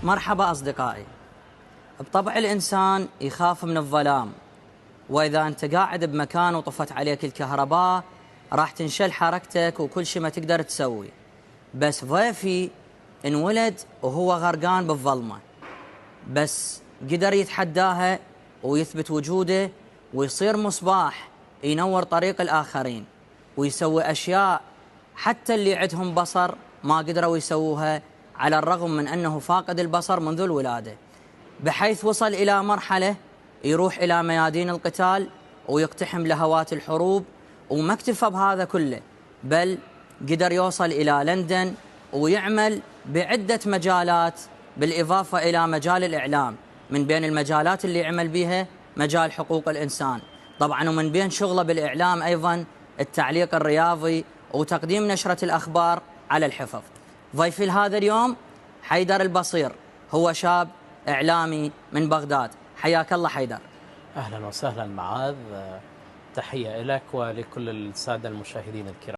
مرحبا أصدقائي. بطبع الإنسان يخاف من الظلام، وإذا أنت قاعد بمكان وطفت عليك الكهرباء راح تنشل حركتك وكل شيء ما تقدر تسوي. بس ضيفي انولد وهو غرقان بالظلمة، بس قدر يتحداها ويثبت وجوده ويصير مصباح ينور طريق الآخرين، ويسوي أشياء حتى اللي عندهم بصر ما قدروا يسووها، على الرغم من أنه فاقد البصر منذ الولادة، بحيث وصل إلى مرحلة يروح إلى ميادين القتال ويقتحم لهوات الحروب. وما اكتفى بهذا كله، بل قدر يوصل إلى لندن ويعمل بعدة مجالات، بالإضافة إلى مجال الإعلام. من بين المجالات اللي عمل بها مجال حقوق الإنسان طبعا، ومن بين شغله بالإعلام أيضا التعليق الرياضي وتقديم نشرة الأخبار على الحفظ. ضيفي لهذا اليوم حيدر البصير، هو شاب إعلامي من بغداد. حياك الله حيدر. أهلا وسهلا معاذ، تحية لك ولكل السادة المشاهدين الكرام.